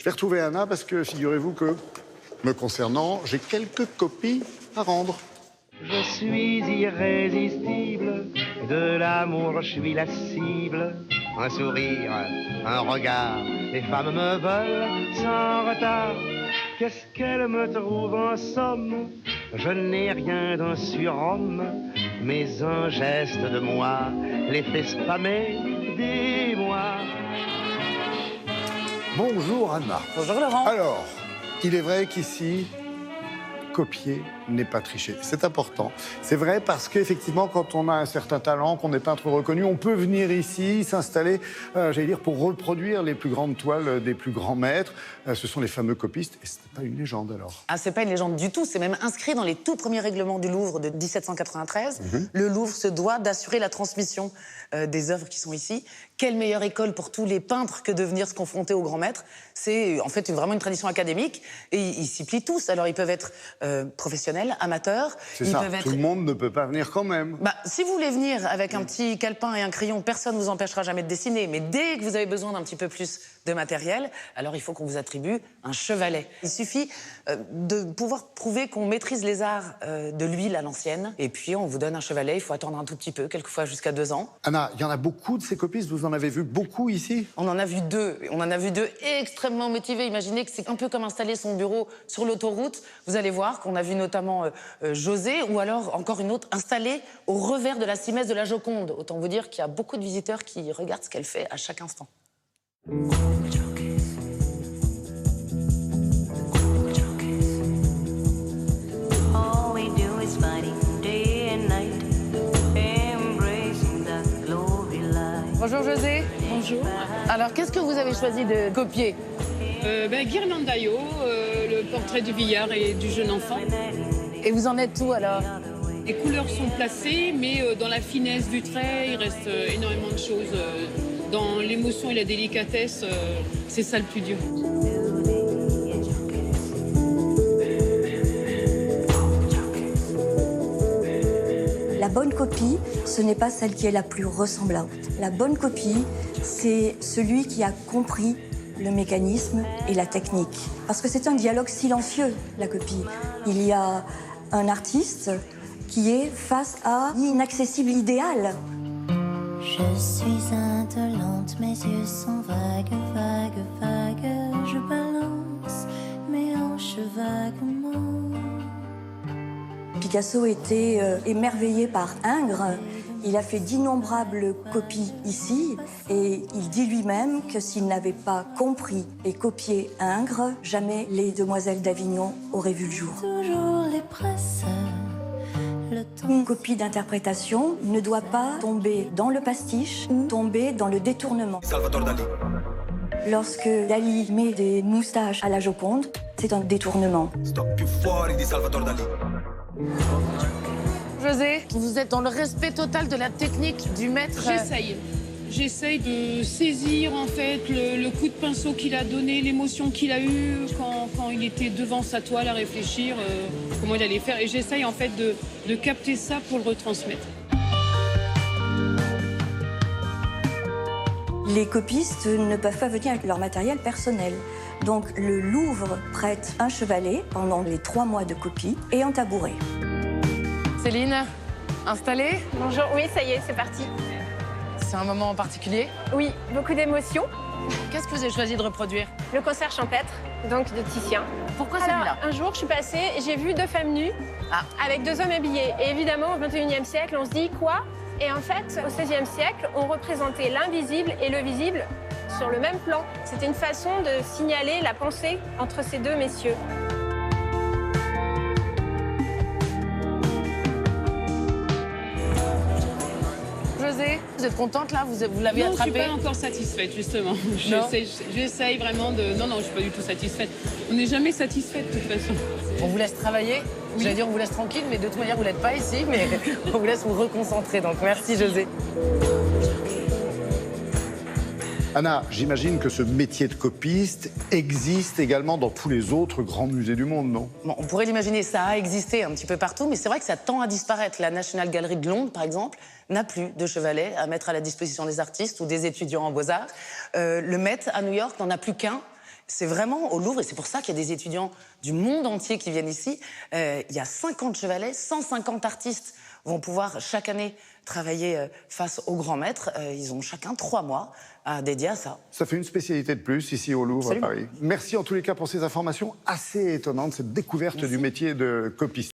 Je vais retrouver Anna parce que, figurez-vous que, me concernant, j'ai quelques copies à rendre. Je suis irrésistible, de l'amour je suis la cible. Un sourire, un regard, les femmes me veulent sans retard. Qu'est-ce qu'elles me trouvent en somme? Je n'ai rien d'un surhomme, mais un geste de moi les fait spammer des mois. Bonjour Anna. Bonjour Laurent. Alors, il est vrai qu'ici, copier n'est pas tricher. C'est important. C'est vrai parce qu'effectivement, quand on a un certain talent, qu'on est peintre reconnu, on peut venir ici, s'installer, j'allais dire, pour reproduire les plus grandes toiles des plus grands maîtres. Ce sont les fameux copistes. Et ce n'est pas une légende alors. Ah, c'est pas une légende du tout, c'est même inscrit dans les tout premiers règlements du Louvre de 1793. Le Louvre se doit d'assurer la transmission des œuvres qui sont ici. Quelle meilleure école pour tous les peintres que de venir se confronter aux grands maîtres? C'est en fait vraiment une tradition académique et ils s'y plient tous. Alors ils peuvent être professionnels, amateurs. C'est ça, tout le monde ne peut pas venir quand même. Bah, si vous voulez venir avec un petit calepin et un crayon, personne ne vous empêchera jamais de dessiner. Mais dès que vous avez besoin d'un petit peu plus de matériel, alors il faut qu'on vous attribue un chevalet. Il suffit de pouvoir prouver qu'on maîtrise les arts de l'huile à l'ancienne. Et puis on vous donne un chevalet, il faut attendre un tout petit peu, quelquefois jusqu'à 2 ans. Anna, il y en a beaucoup de ces copistes, vous en avez vu beaucoup ici? On en a vu 2. On en a vu 2 extrêmement motivés. Imaginez que c'est un peu comme installer son bureau sur l'autoroute. Vous allez voir qu'on a vu notamment José, ou alors encore une autre, installée au revers de la Simès de la Joconde. Autant vous dire qu'il y a beaucoup de visiteurs qui regardent ce qu'elle fait à chaque instant. Bonjour José. Bonjour. Alors, qu'est-ce que vous avez choisi de copier? Ghirlandaio, le portrait du vieillard et du jeune enfant. Et vous en êtes où alors? Les couleurs sont placées, mais dans la finesse du trait, il reste énormément de choses. Dans l'émotion et la délicatesse, c'est ça le plus dur. La bonne copie, ce n'est pas celle qui est la plus ressemblante. La bonne copie, c'est celui qui a compris le mécanisme et la technique. Parce que c'est un dialogue silencieux, la copie. Il y a un artiste qui est face à l'inaccessible idéal. Je suis indolente, mes yeux sont vagues, vagues, vagues. Je balance mes hanches vaguement. Picasso était émerveillé par Ingres. Il a fait d'innombrables copies ici et il dit lui-même que s'il n'avait pas compris et copié Ingres, jamais les Demoiselles d'Avignon auraient vu le jour. Toujours les presses. Une copie d'interprétation ne doit pas tomber dans le pastiche ou tomber dans le détournement. Salvatore Dali. Lorsque Dali met des moustaches à la Joconde, c'est un détournement. Sto più fuori di Salvatore Dali. José, vous êtes dans le respect total de la technique du maître. J'essaye de saisir en fait le coup de pinceau qu'il a donné, l'émotion qu'il a eue quand il était devant sa toile à réfléchir comment il allait faire. Et j'essaye en fait de capter ça pour le retransmettre. Les copistes ne peuvent pas venir avec leur matériel personnel. Donc le Louvre prête un chevalet pendant les 3 mois de copie et un tabouret. Céline, installée? Bonjour, oui, ça y est, c'est parti. C'est un moment en particulier? Oui, beaucoup d'émotions. Qu'est-ce que vous avez choisi de reproduire? Le concert champêtre, donc de Titien. Pourquoi Alors, celui-là? un jour, je suis passée et j'ai vu 2 femmes nues avec 2 hommes habillés. Et évidemment, au XXIe siècle, on se dit quoi? Et en fait, au XVIe siècle, on représentait l'invisible et le visible sur le même plan. C'était une façon de signaler la pensée entre ces 2 messieurs. José, vous êtes contente là? Vous l'avez attrapé? Non, je suis pas encore satisfaite justement. J'essaye vraiment de... Non, je suis pas du tout satisfaite. On n'est jamais satisfaite de toute façon. On vous laisse travailler? Oui. J'allais dire on vous laisse tranquille, mais de toute manière vous n'êtes pas ici, mais on vous laisse vous reconcentrer. Donc merci José. Anna, j'imagine que ce métier de copiste existe également dans tous les autres grands musées du monde, non? Bon, on pourrait l'imaginer, ça a existé un petit peu partout, mais c'est vrai que ça tend à disparaître. La National Gallery de Londres, par exemple, n'a plus de chevalet à mettre à la disposition des artistes ou des étudiants en beaux-arts. Le Met, à New York, n'en a plus qu'un. C'est vraiment au Louvre, et c'est pour ça qu'il y a des étudiants du monde entier qui viennent ici. Il y a 50 chevalets, 150 artistes vont pouvoir chaque année travailler face aux grands maîtres. Ils ont chacun 3 mois à dédier à ça. Ça fait une spécialité de plus ici au Louvre, Absolument. à Paris. Merci en tous les cas pour ces informations assez étonnantes, cette découverte du métier de copiste.